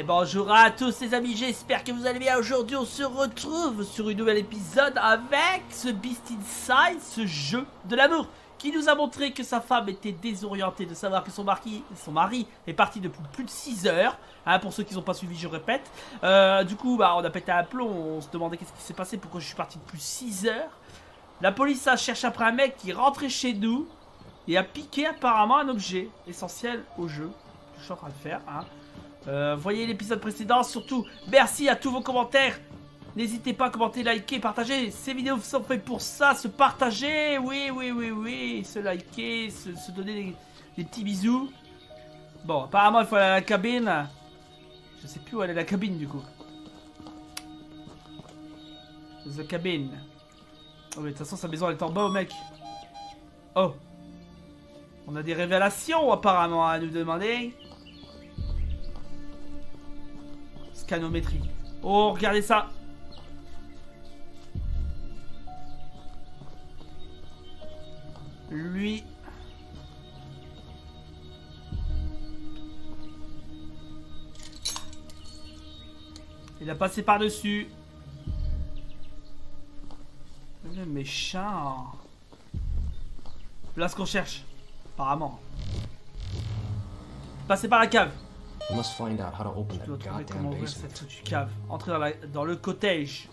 bonjour à tous les amis, j'espère que vous allez bien. Aujourd'hui on se retrouve sur un nouvel épisode avec ce Beast Inside, ce jeu de l'amour qui nous a montré que sa femme était désorientée de savoir que son mari est parti depuis plus de 6 heures, hein, pour ceux qui n'ont pas suivi je répète. Du coup bah, on a pété un plomb, on se demandait qu'est-ce qui s'est passé, pourquoi je suis parti depuis 6 heures. La police cherche après un mec qui est rentré chez nous et a piqué apparemment un objet essentiel au jeu. Je suis en train de faire, hein. Voyez l'épisode précédent, surtout merci à tous vos commentaires. N'hésitez pas à commenter, liker, partager. Ces vidéos sont faites pour ça, se partager. Oui, se liker, se donner des petits bisous. Bon, apparemment il faut aller à la cabine. Je sais plus où elle est la cabine du coup. C'est la cabine. Oh mais de toute façon sa maison elle est en bas, mec. Oh. On a des révélations apparemment à nous demander. Scanométrie. Oh, regardez ça. Lui. Il a passé par-dessus. Le méchant. Là ce qu'on cherche. Apparemment. Passer par la cave. We must find out how to open that goddamn basement. Cette foutue cave. Entrer dans le cottage.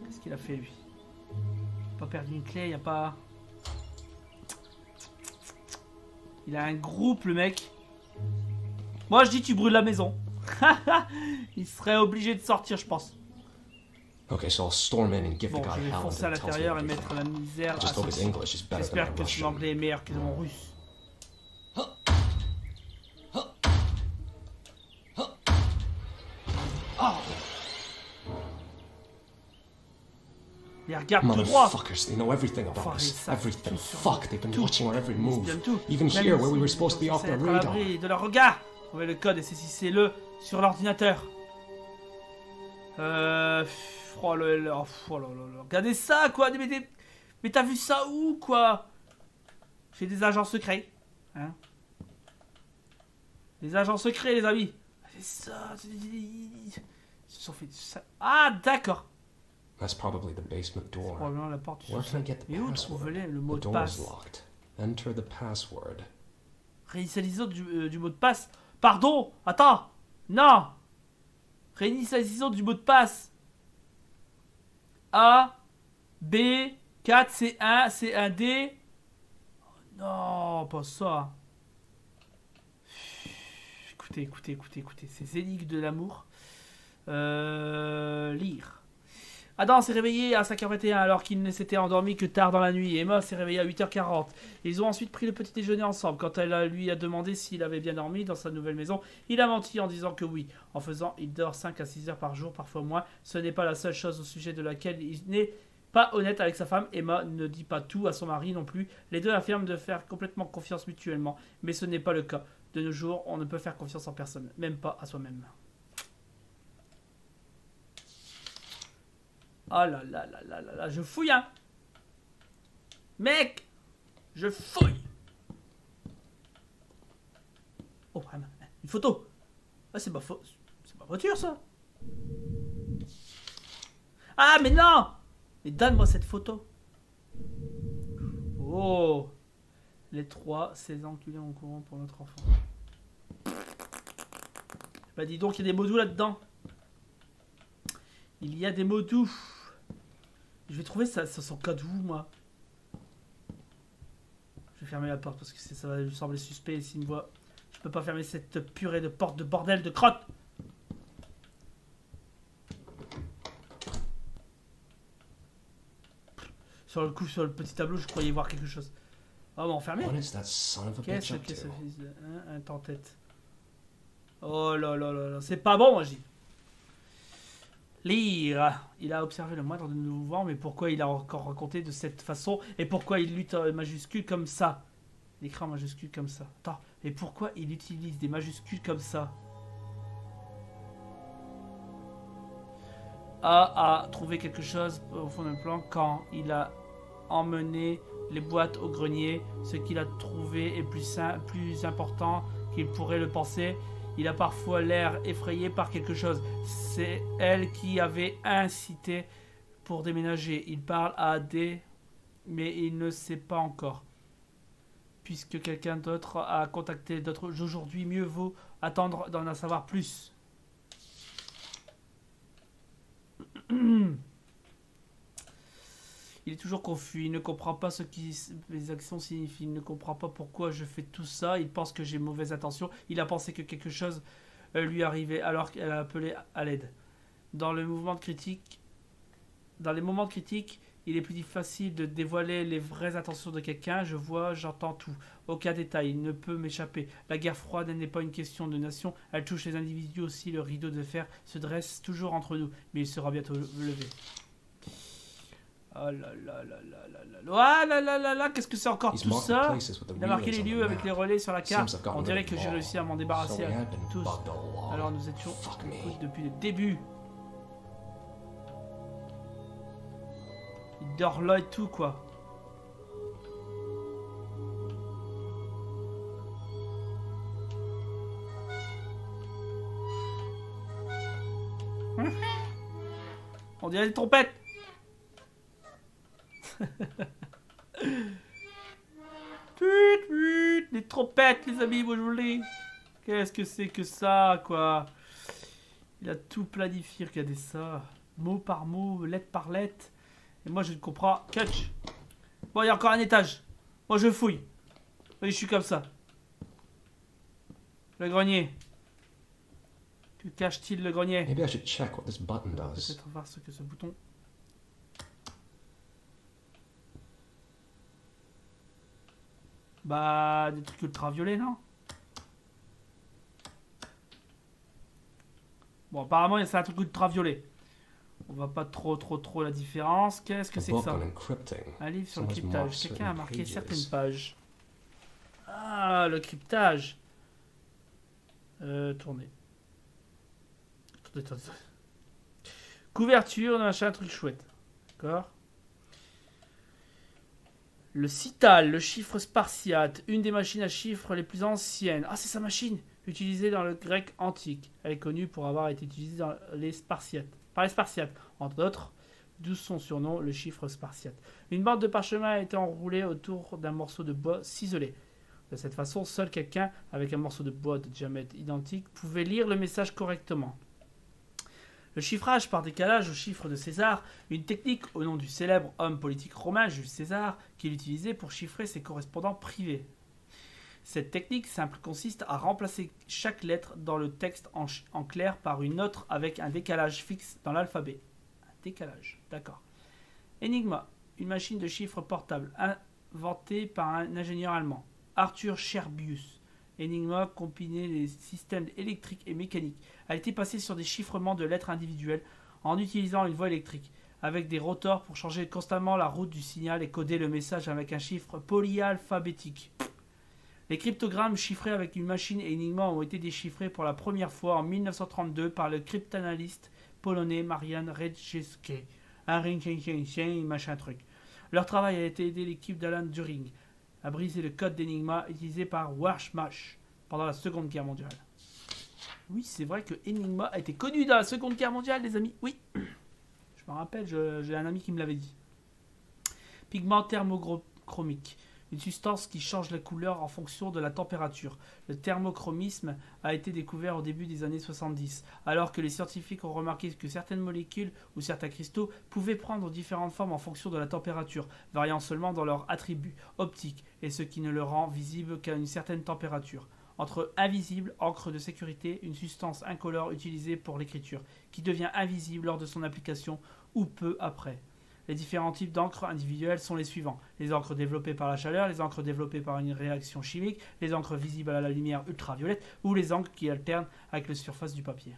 Qu'est-ce qu'il a fait lui? Il a pas perdu une clé, il a pas... Il a un groupe le mec. Moi je dis tu brûles la maison. Il serait obligé de sortir je pense. Okay, so I'll storm in and give Bon, the guy je vais hell foncer à until he tells me l'intérieur et everything. mettre la misère à Just hope his English is better than J'espère my que son Russian. anglais est meilleur que mon russe. Mais regarde tout droit. Motherfuckers, they know everything about us. ça, Everything. tout sur Fuck, they've been tout. watching our every Ils move. espionnent tout. Even Même here, where we ici, were supposed to be off c'est their être à radar. l'abri de leur regard. Trouvez le code et saisissez-le sur l'ordinateur. Oh là là. Regardez ça quoi. Mais t'as vu ça où quoi? J'ai des agents secrets. Hein? Des agents secrets les amis. C'est ça. Ils se sont fait ça. Ah d'accord. That's probably the basement door. Probablement la porte du Where can I get the mais où password? trouver le mot The de door passe? is locked. Enter the password. Réinitialisation du mot de passe. Pardon. Attends. Non. Réinitialisation du mot de passe. A, B, 4, C1, C1D. Oh non, pas ça. Écoutez. Ces énigmes de l'amour. Lire. Adam s'est réveillé à 5h21 alors qu'il ne s'était endormi que tard dans la nuit. Emma s'est réveillée à 8h40. Ils ont ensuite pris le petit déjeuner ensemble. Quand elle lui a demandé s'il avait bien dormi dans sa nouvelle maison, il a menti en disant que oui. En faisant, il dort 5 à 6 heures par jour, parfois moins. Ce n'est pas la seule chose au sujet de laquelle il n'est pas honnête avec sa femme. Emma ne dit pas tout à son mari non plus. Les deux affirment de faire complètement confiance mutuellement. Mais ce n'est pas le cas. De nos jours, on ne peut faire confiance en personne, même pas à soi-même. Oh là là, je fouille hein. Mec, je fouille. Oh, une photo. Ah, c'est ma voiture ça. Ah mais non. Mais donne-moi cette photo. Oh. Les 3, 16 enculés en courant pour notre enfant. Bah dis donc, il y a des mots doux là-dedans. Il y a des mots doux. Je vais trouver ça son code où, moi. Je vais fermer la porte parce que ça va lui sembler suspect s'il me voit. Je peux pas fermer cette purée de porte de bordel de crotte. Sur le coup, sur le petit tableau, je croyais voir quelque chose. Ah, on va enfermer. Qu'est-ce que ce fils de... un tête. Oh là, c'est pas bon, moi, je dis. Lire. Il a observé le moindre de nos mouvements, mais pourquoi il a encore raconté de cette façon? Et pourquoi il lutte en majuscule comme ça? L'écran en majuscule comme ça. Attends, et pourquoi il utilise des majuscules comme ça? A trouvé quelque chose au fond d'un plan quand il a emmené les boîtes au grenier. Ce qu'il a trouvé est plus important qu'il pourrait le penser. Il a parfois l'air effrayé par quelque chose. C'est elle qui avait incité pour déménager. Il parle à des... mais il ne sait pas encore. Puisque quelqu'un d'autre a contacté d'autres aujourd'hui, mieux vaut attendre d'en savoir plus. Il est toujours confus, il ne comprend pas ce que mes actions signifient, il ne comprend pas pourquoi je fais tout ça, il pense que j'ai mauvaise intention, il a pensé que quelque chose lui arrivait alors qu'elle a appelé à l'aide. Dans les moments critiques, il est plus facile de dévoiler les vraies intentions de quelqu'un. Je vois, j'entends tout. Aucun détail, il ne peut m'échapper. La guerre froide, elle n'est pas une question de nation. Elle touche les individus aussi. Le rideau de fer se dresse toujours entre nous. Mais il sera bientôt levé. Oh là là là là là là. Oh là là là là, qu'est-ce que c'est encore tout ça? Il a marqué les lieux avec les relais sur la carte. On dirait que j'ai réussi à m'en débarrasser à tous. Alors nous étions depuis le début. Il dort là et tout, quoi. On dirait des trompettes. Les trompettes, les amis, moi je vous le dis. Qu'est-ce que c'est que ça, quoi? Il a tout planifié, regardez ça. Mot par mot, lettre par lettre. Et moi je ne comprends. Catch. Bon, il y a encore un étage. Moi je fouille. Oui, je suis comme ça. Le grenier. Que cache-t-il le grenier? Maybe I should check what this button does. Peut-être voir ce que ce bouton. Bah, des trucs ultraviolets, non? Bon, apparemment, c'est un truc ultraviolet. On voit pas trop la différence. Qu'est-ce que c'est que ça? Un livre sur le cryptage. Quelqu'un a marqué certaines pages. Ah, le cryptage. Tournez. Attendez. Couverture, machin, un truc chouette. D'accord. Le Cital, le chiffre spartiate, une des machines à chiffres les plus anciennes. Ah, c'est sa machine, utilisée dans le grec antique. Elle est connue pour avoir été utilisée par les Spartiates, entre autres, d'où son surnom, le chiffre spartiate. Une bande de parchemin a été enroulée autour d'un morceau de bois ciselé. De cette façon, seul quelqu'un avec un morceau de bois de diamètre identique pouvait lire le message correctement. Le chiffrage par décalage au chiffre de César, une technique au nom du célèbre homme politique romain Jules César, qu'il utilisait pour chiffrer ses correspondants privés. Cette technique simple consiste à remplacer chaque lettre dans le texte en clair par une autre avec un décalage fixe dans l'alphabet. Un décalage, d'accord. Enigma, une machine de chiffres portable inventée par un ingénieur allemand, Arthur Scherbius. Enigma combinait les systèmes électriques et mécaniques. A été passée sur des chiffrements de lettres individuelles en utilisant une voie électrique, avec des rotors pour changer constamment la route du signal et coder le message avec un chiffre polyalphabétique. Les cryptogrammes chiffrés avec une machine et Enigma ont été déchiffrés pour la première fois en 1932 par le cryptanalyste polonais Marian Rejewski. Machin truc. Leur travail a été aidé l'équipe d'Alan Turing à briser le code d'Enigma utilisé par Wehrmacht pendant la Seconde Guerre mondiale. Oui, c'est vrai que Enigma a été connu dans la Seconde Guerre mondiale, les amis. Oui, je me rappelle, j'ai un ami qui me l'avait dit. Pigment thermochromique, une substance qui change la couleur en fonction de la température. Le thermochromisme a été découvert au début des années 70, alors que les scientifiques ont remarqué que certaines molécules ou certains cristaux pouvaient prendre différentes formes en fonction de la température, variant seulement dans leurs attributs optiques, et ce qui ne le rend visible qu'à une certaine température. Entre invisible, encre de sécurité, une substance incolore utilisée pour l'écriture, qui devient invisible lors de son application ou peu après. Les différents types d'encre individuelles sont les suivants. Les encres développées par la chaleur, les encres développées par une réaction chimique, les encres visibles à la lumière ultraviolette ou les encres qui alternent avec la surface du papier.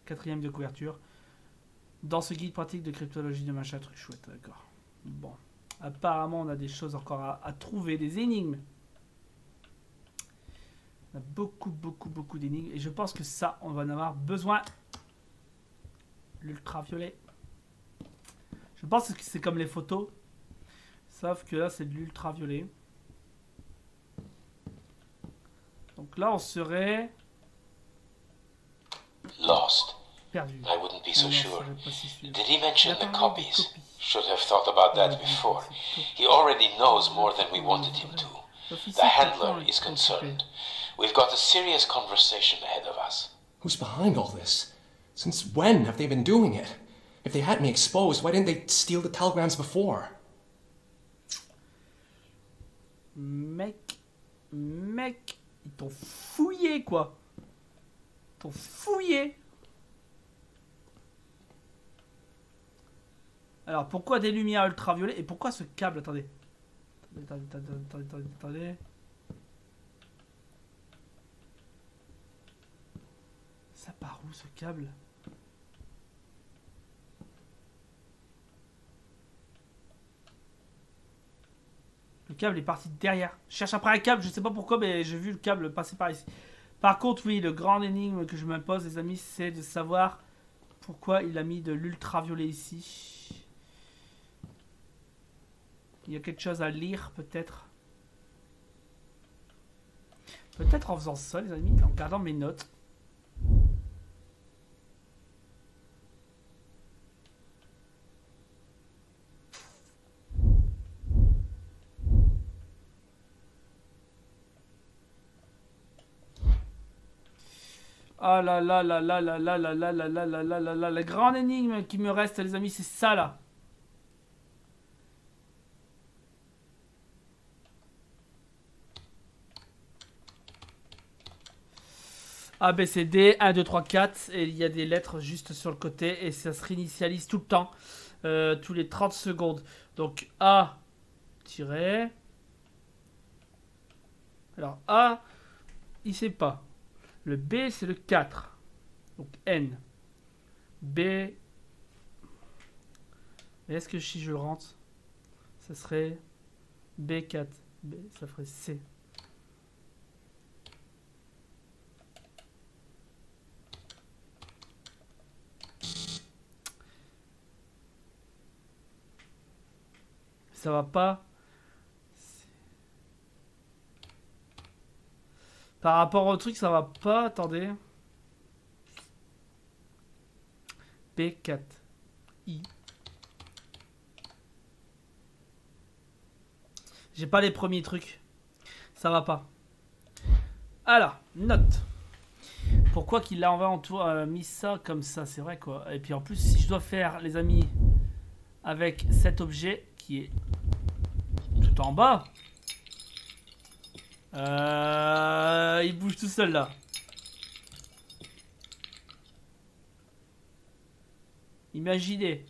Quatrième de couverture. Dans ce guide pratique de cryptologie de machin, truc chouette, d'accord. Bon. Apparemment, on a des choses encore à trouver, des énigmes. On a beaucoup d'énigmes. Et je pense que ça, on va en avoir besoin. L'ultraviolet. Je pense que c'est comme les photos. Sauf que là, c'est de l'ultraviolet. Donc là, on serait Lost. perdu. I wouldn't be so Non, sure. ça va pas si sûr. Did he Il a mention the parlé des copies? copies. Should have thought about that before. He already knows more than we wanted him to. L'officier The comprend, handler il is faut concerned. We've got a serious conversation ahead of us. Who's behind all this? Since when have they been doing it? If they had me exposed, why didn't they steal the telegrams before? Mec, ils t'ont fouillé quoi. Ils t'ont fouillé. Alors pourquoi des lumières ultraviolets et pourquoi ce câble? Attendez. Attendez. Ça part où ce câble? Le câble est parti derrière. Je cherche après un câble, je sais pas pourquoi, mais j'ai vu le câble passer par ici. Par contre, oui, le grand énigme que je m'impose, les amis, c'est de savoir pourquoi il a mis de l'ultraviolet ici. Il y a quelque chose à lire, peut-être. Peut-être en faisant ça, les amis, en regardant mes notes. Ah là là là là là là là là là là là là là là, la grande énigme qui me reste, les amis, c'est ça là. A, B, C, D, 1, 2, 3, 4, et il y a des lettres juste sur le côté, et ça se réinitialise tout le temps, tous les 30 secondes. Donc A, tiret. Alors A, il sait pas. Le B, c'est le 4. Donc N. B. Est-ce que si je rentre, ça serait B4. B, ça ferait C. Ça va pas. Par rapport au truc, ça va pas. Attendez. B4. I. J'ai pas les premiers trucs. Ça va pas. Alors, note. Pourquoi qu'il a mis ça comme ça? C'est vrai quoi. Et puis en plus, si je dois faire, les amis, avec cet objet qui est tout en bas. Il bouge tout seul là. Imaginez.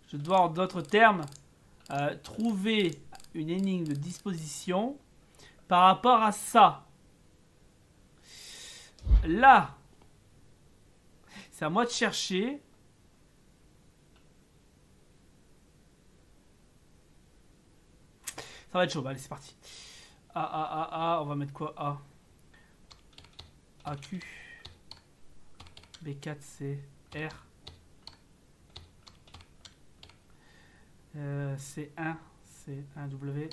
Je dois en d'autres termes trouver une énigme de disposition par rapport à ça. Là, c'est à moi de chercher. Ça va être chaud, allez c'est parti. A, on va mettre quoi? A. AQ. B4, C, R. C1, C1, W.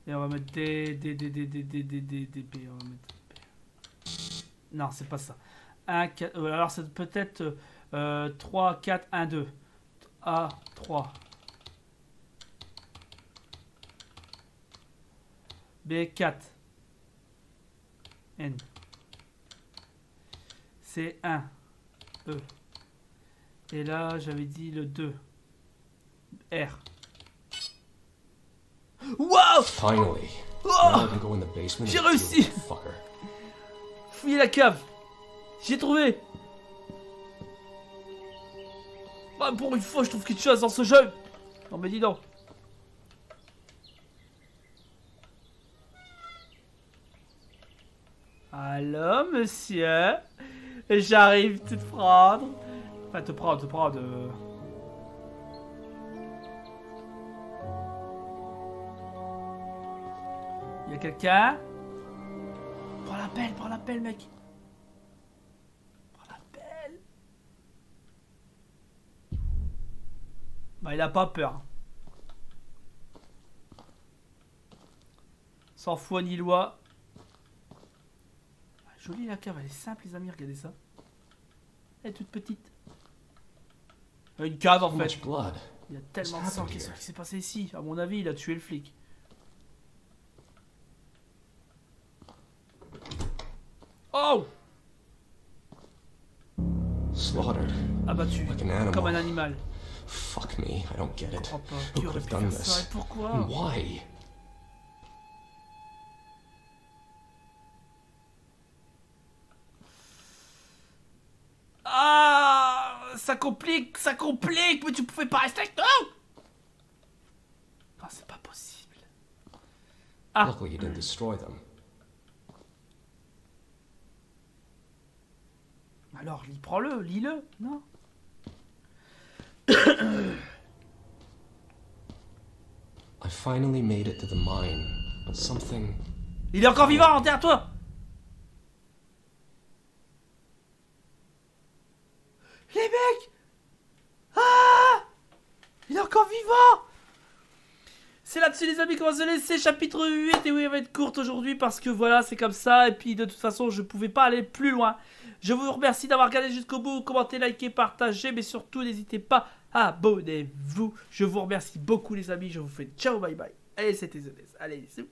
Et on va mettre D, B. On va mettre B. Non, c'est pas ça. 1, 4, alors c'est peut-être 3, 4, 1, 2. A, 3. B4. N. C1. E. Et là, j'avais dit le 2. R. Wow! Finally. Oh! Now I can go in the basement J'ai and deal with réussi. the fucker. Fouillez la cave. J'ai trouvé. Ah, pour une fois, je trouve quelque chose dans ce jeu. Non mais dis donc. Allô, monsieur? J'arrive te prendre. Enfin, te prendre. Il y a quelqu'un? Prends l'appel, mec. Prends l'appel. Bah, il a pas peur. Sans foi ni loi. Jolie la cave, elle est simple les amis, regardez ça. Elle est toute petite. Une cave en So fait. much blood. Il y a tellement de sang. Qu'est-ce qui s'est passé ici? À mon avis, il a tué le flic. Oh! Slaughtered. Abattu. Like an animal. Comme un animal. Fuck me, I don't get Je it. comprends pas. Who Qui could aurait have pu done faire ça? Et this? pourquoi? And why? Ah! Ça complique, mais tu pouvais pas rester avec nous! Non, c'est pas possible. Ah! Luckily you didn't destroy them. Alors, prends-le, lis-le, non? I finally made it to the mine, but something... Il est encore vivant, enterre-toi! Les mecs! Ah! Il est encore vivant! C'est là-dessus les amis qu'on va se laisser, chapitre 8, et oui elle va être courte aujourd'hui parce que voilà c'est comme ça, et puis de toute façon je pouvais pas aller plus loin. Je vous remercie d'avoir regardé jusqu'au bout, commentez, likez, partagez, mais surtout n'hésitez pas, abonnez-vous. Je vous remercie beaucoup les amis, je vous fais ciao bye bye. Allez c'était The Ness, allez c'est